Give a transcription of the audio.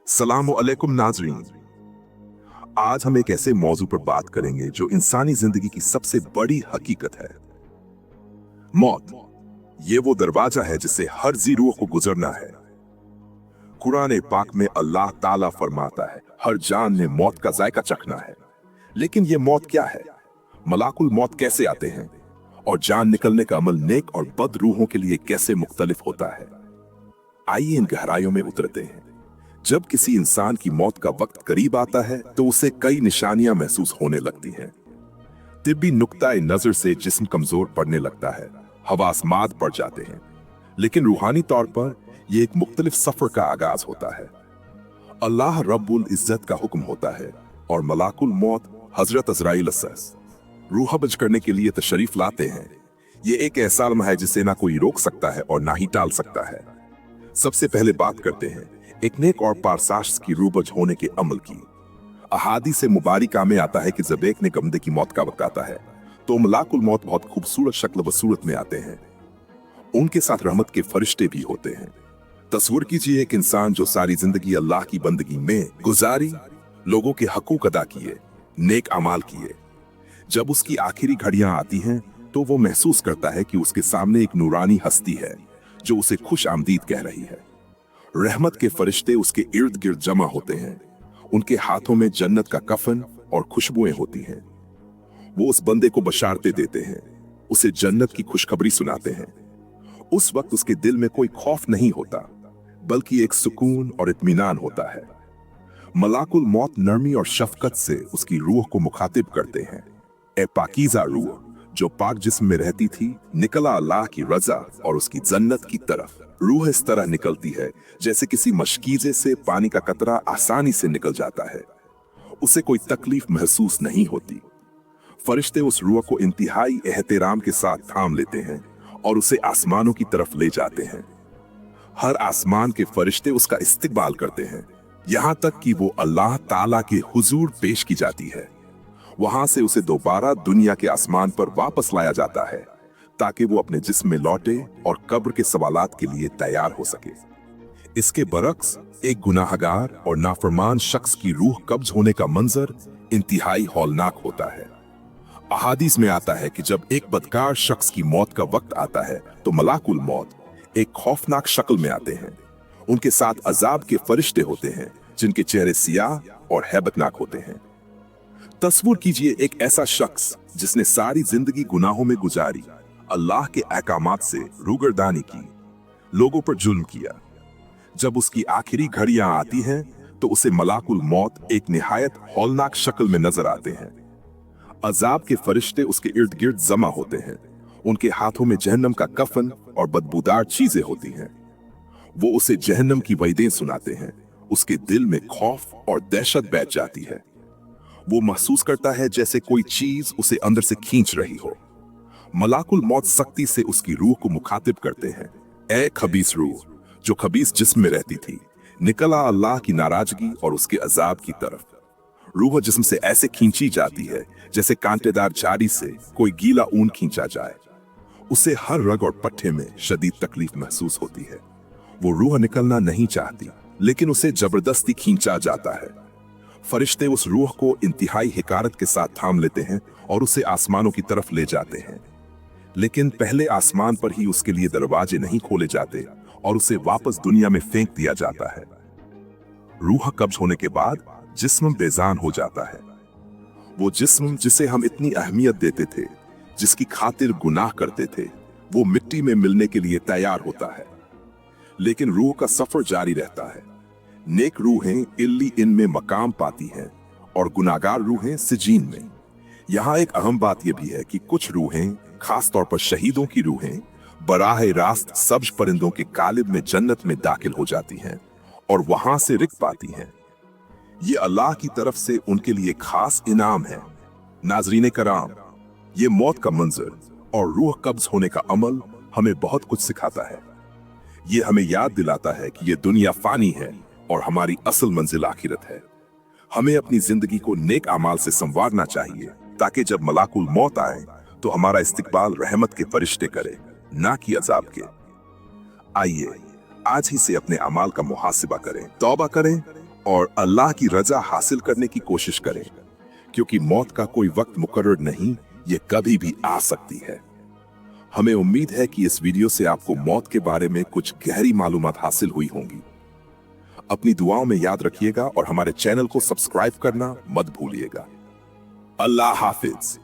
सलाम अलैकुम नाजरीन। आज हम एक ऐसे मौजू पर बात करेंगे जो इंसानी जिंदगी की सबसे बड़ी हकीकत है, मौत। ये वो दरवाजा है जिसे हर जी रूह को गुजरना है। कुरान पाक में अल्लाह ताला फरमाता है, हर जान ने मौत का जायका चखना है। लेकिन ये मौत क्या है? मलाकुल मौत कैसे आते हैं? और जान निकलने का अमल नेक और बद रूहों के लिए कैसे मुख्तलिफ होता है? आइए इन गहराइयों में उतरते हैं। जब किसी इंसान की मौत का वक्त करीब आता है तो उसे कई निशानियां महसूस होने लगती हैं। तिब्बी नुक्ताए नजर से जिस्म कमजोर पड़ने लगता है, हवास माद पड़ जाते हैं। लेकिन रूहानी तौर पर यह एक मुख्तलिफ सफर का आगाज होता है। अल्लाह रब्बुल इज्जत का हुक्म होता है और मलाकुल मौत हजरत अज़राइल रूह कब्ज करने के लिए तशरीफ लाते हैं। ये एक ऐसा लम्हा है जिसे ना कोई रोक सकता है और ना ही टाल सकता है। सबसे पहले बात करते हैं एक नेक और पारसाश की रूबज होने के अमल की। अहादी से मुबारिका में आता है कि जब एक नेक बंदे की मौत का वक्त आता है तो मलाकुल मौत बहुत खूबसूरत शक्ल व सूरत में आते हैं। उनके साथ रहमत के फरिश्ते भी होते हैं। तस्वीर कीजिए एक इंसान जो सारी जिंदगी अल्लाह की बंदगी में गुजारी, लोगों के हकूक अदा किए, नेक अमाल किए। जब उसकी आखिरी घड़ियां आती हैं तो वो महसूस करता है कि उसके सामने एक नूरानी हस्ती है जो उसे खुश आमदीद कह रही है। रहमत के फरिश्ते उसके इर्द गिर्द जमा होते हैं। उनके हाथों में जन्नत का कफन और खुशबुएं होती हैं। वो उस बंदे को बशारते देते हैं, उसे जन्नत की खुशखबरी सुनाते हैं। उस वक्त उसके दिल में कोई खौफ नहीं होता, बल्कि एक सुकून और इत्मीनान होता है। मलाकुल मौत नरमी और शफकत से उसकी रूह को मुखातिब करते हैं। ए पाकीज़ा रूह जो पाक जिस्म में रहती थी, निकला अल्लाह की रजा और उसकी जन्नत की तरफ। रूह इस तरह निकलती है जैसे किसी मशकीजे से पानी का कतरा आसानी से निकल जाता है। उसे कोई तकलीफ महसूस नहीं होती। फरिश्ते उस रूह को इंतहाई एहतराम के साथ थाम लेते हैं और उसे आसमानों की तरफ ले जाते हैं। हर आसमान के फरिश्ते उसका इस्तकबाल करते हैं, यहाँ तक कि वो अल्लाह ताला के हुजूर पेश की जाती है। वहां से उसे दोबारा दुनिया के आसमान पर वापस लाया जाता है ताकि वो अपने जिस्म में लौटे और कब्र के सवालात के लिए तैयार हो सके। इसके बरक्स एक गुनाहगार और नाफरमान शख्स की रूह कब्ज होने का मंजर इंतहाई हौलनाक होता है। अहादीस में आता है कि जब एक बदकार शख्स की मौत का वक्त आता है तो मलाकुल मौत एक खौफनाक शक्ल में आते हैं। उनके साथ अजाब के फरिश्ते होते हैं जिनके चेहरे सियाह और हैबतनाक होते हैं। तस्वीर कीजिए एक ऐसा शख्स जिसने सारी जिंदगी गुनाहों में गुजारी, अल्लाह के अहकामात से रूगर्दानी की, लोगों पर जुल्म किया। जब उसकी आखिरी घड़ियां आती हैं तो उसे मलाकुल मौत एक निहायत हौलनाक शक्ल में नजर आते हैं। अजाब के फरिश्ते उसके इर्द गिर्द जमा होते हैं। उनके हाथों में जहन्नम का कफन और बदबूदार चीजें होती हैं। वो उसे जहन्नम की वईदें सुनाते हैं। उसके दिल में खौफ और दहशत बैठ जाती है। वो महसूस करता है जैसे कोई चीज उसे अंदर से खींच रही हो। मलाकुल मौत सख्ती से उसकी रूह को मुखातिब करते हैं। ए खबीस रूह जो खबीस जिस्म में रहती थी, निकला अल्लाह की नाराजगी और उसके अजाब की तरफ। रूह जिस्म से ऐसे खींची जाती है जैसे कांटेदार झाड़ी से कोई गीला ऊन खींचा जाए। उसे हर रग और पट्टे में शदीद तकलीफ महसूस होती है। वो रूह निकलना नहीं चाहती, लेकिन उसे जबरदस्ती खींचा जाता है। फरिश्ते उस रूह को इंतहाई हिकारत के साथ थाम लेते हैं और उसे आसमानों की तरफ ले जाते हैं। लेकिन पहले आसमान पर ही उसके लिए दरवाजे नहीं खोले जाते और उसे वापस दुनिया में फेंक दिया जाता है। रूह कब्ज होने के बाद जिस्म बेजान हो जाता है। वो जिस्म जिसे हम इतनी अहमियत देते थे, जिसकी खातिर गुनाह करते थे, वो मिट्टी में मिलने के लिए तैयार होता है। लेकिन रूह का सफर जारी रहता है। नेक रूहें इल्ली इन में मकाम पाती हैं और गुनाहगार रूहें सिजीन में। यहाँ एक अहम बात यह भी है कि कुछ रूहें, खास तौर पर शहीदों की रूहें, बराह रास्त सब्ज परिंदों के कालिब में जन्नत में दाखिल हो जाती हैं और वहां से रिक पाती हैं। ये अल्लाह की तरफ से उनके लिए खास इनाम है। नाजरीन कराम, ये मौत का मंजर और रूह कब्ज होने का अमल हमें बहुत कुछ सिखाता है। ये हमें याद दिलाता है कि ये दुनिया फानी है और हमारी असल मंजिल आखिरत है। हमें अपनी जिंदगी को नेक अमाल से संवारना चाहिए ताकि जब मलाकुल मौत आए तो हमारा इस्तकबाल रहमत के फरिश्ते करे, ना कि अजाब के। आइए आज ही से अपने अमाल का मुहासिबा करें, तौबा करें और अल्लाह की रजा हासिल करने की कोशिश करें, क्योंकि मौत का कोई वक्त मुकर्रर नहीं, ये कभी भी आ सकती है। हमें उम्मीद है कि इस वीडियो से आपको मौत के बारे में कुछ गहरी मालूमात हासिल हुई होंगी। अपनी दुआओं में याद रखिएगा और हमारे चैनल को सब्सक्राइब करना मत भूलिएगा। अल्लाह हाफिज।